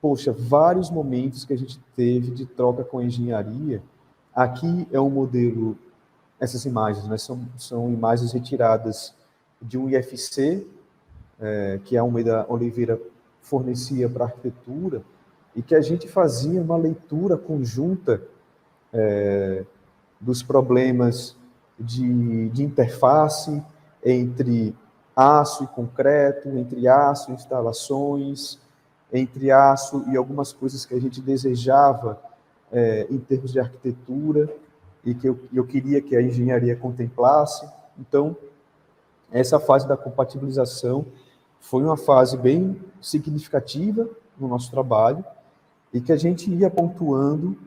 poxa, vários momentos que a gente teve de troca com a engenharia. Aqui é um modelo, essas imagens, né, são imagens retiradas de um IFC, que a Almeida Oliveira fornecia para a arquitetura, e que a gente fazia uma leitura conjunta dos problemas de interface entre aço e concreto, entre aço e instalações, entre aço e algumas coisas que a gente desejava em termos de arquitetura e que eu queria que a engenharia contemplasse. Então, essa fase da compatibilização foi uma fase bem significativa no nosso trabalho e que a gente ia pontuando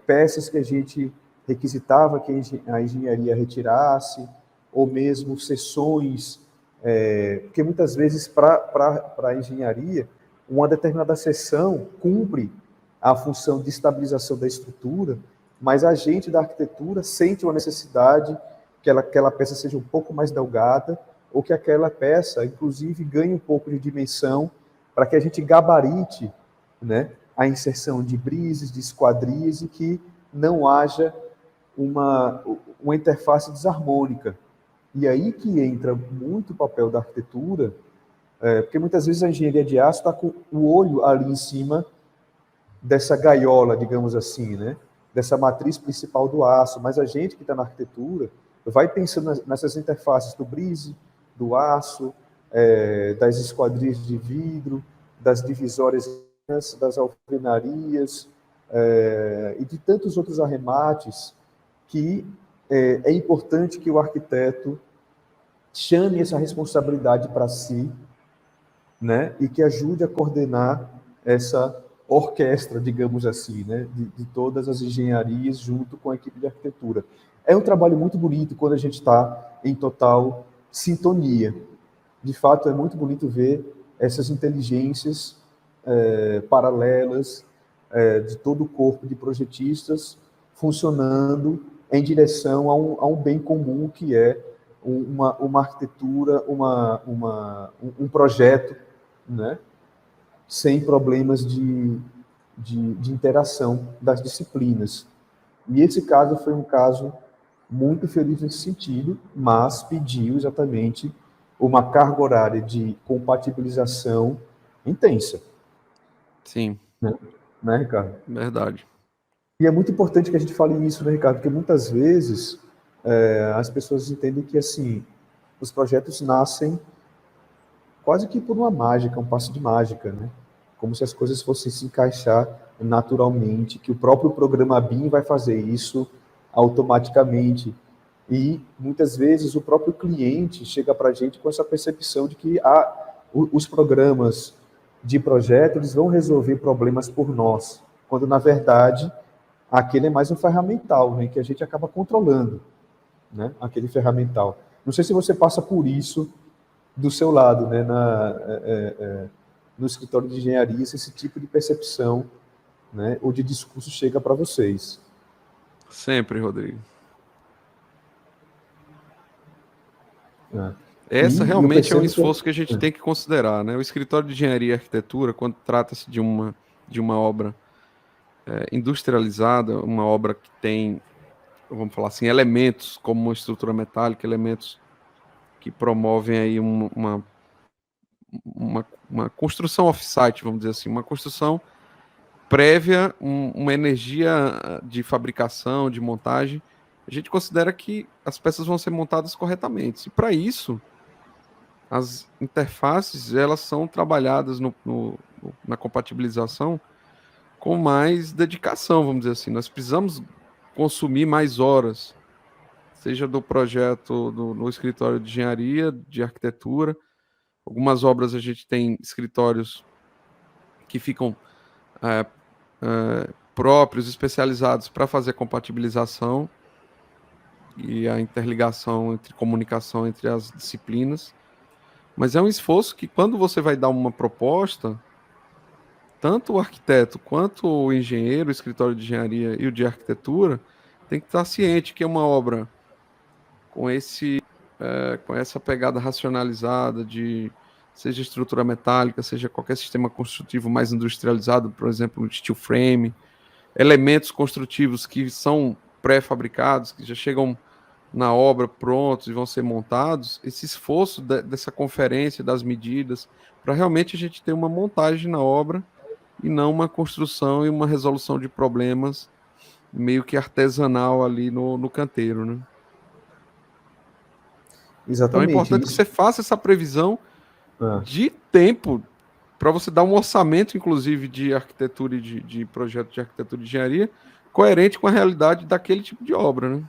peças que a gente requisitava que a engenharia retirasse, ou mesmo seções, porque muitas vezes para a engenharia, uma determinada seção cumpre a função de estabilização da estrutura, mas a gente da arquitetura sente uma necessidade que aquela peça seja um pouco mais delgada, ou que aquela peça, inclusive, ganhe um pouco de dimensão, para que a gente gabarite, né, a inserção de brises, de esquadrias, e que não haja uma interface desarmônica. E aí que entra muito o papel da arquitetura, porque muitas vezes a engenharia de aço está com o olho ali em cima dessa gaiola, digamos assim, né? Dessa matriz principal do aço, mas a gente que está na arquitetura vai pensando nessas interfaces do brise, do aço, das esquadrias de vidro, das divisórias, das alvenarias, e de tantos outros arremates que é importante que o arquiteto chame essa responsabilidade para si, né, e que ajude a coordenar essa orquestra, digamos assim, né, de todas as engenharias junto com a equipe de arquitetura. É um trabalho muito bonito quando a gente está em total sintonia. De fato, é muito bonito ver essas inteligências paralelas de todo o corpo de projetistas funcionando em direção a um bem comum que é uma arquitetura, um projeto, né, sem problemas de interação das disciplinas. E esse caso foi um caso muito feliz nesse sentido, mas pediu exatamente uma carga horária de compatibilização intensa. Sim. Né, Ricardo? Verdade. E é muito importante que a gente fale isso, né, Ricardo? Porque muitas vezes as pessoas entendem que, assim, os projetos nascem quase que por uma mágica, um passe de mágica, né? Como se as coisas fossem se encaixar naturalmente, que o próprio programa BIM vai fazer isso automaticamente. E muitas vezes o próprio cliente chega para a gente com essa percepção de que os programas de projeto eles vão resolver problemas por nós, quando na verdade aquele é mais um ferramental, né, que a gente acaba controlando, né, aquele ferramental. Não sei se você passa por isso do seu lado, né, no escritório de engenharia, se esse tipo de percepção, né, ou de discurso chega para vocês. Sempre, Rodrigo. É. Essa E eu realmente é um percebo que... esforço que a gente tem que considerar, né? O escritório de engenharia e arquitetura, quando trata-se de uma obra industrializada, uma obra que tem, vamos falar assim, elementos como uma estrutura metálica, elementos que promovem aí uma construção off-site, vamos dizer assim, uma construção prévia, uma energia de fabricação, de montagem, a gente considera que as peças vão ser montadas corretamente. E para isso, as interfaces elas são trabalhadas na compatibilização com mais dedicação, vamos dizer assim. Nós precisamos consumir mais horas, seja do projeto no escritório de engenharia, de arquitetura. Algumas obras a gente tem escritórios que ficam próprios, especializados para fazer a compatibilização e a interligação entre comunicação entre as disciplinas. Mas é um esforço que, quando você vai dar uma proposta, tanto o arquiteto quanto o engenheiro, o escritório de engenharia e o de arquitetura, tem que estar ciente que é uma obra com essa pegada racionalizada de seja estrutura metálica, seja qualquer sistema construtivo mais industrializado, por exemplo, o steel frame, elementos construtivos que são pré-fabricados, que já chegam na obra prontos e vão ser montados, esse esforço dessa conferência, das medidas, para realmente a gente ter uma montagem na obra e não uma construção e uma resolução de problemas meio que artesanal ali no canteiro, né? Então é Exatamente. importante que Isso. você faça essa previsão de tempo para você dar um orçamento, inclusive, de arquitetura e de projeto de arquitetura e engenharia coerente com a realidade daquele tipo de obra, né?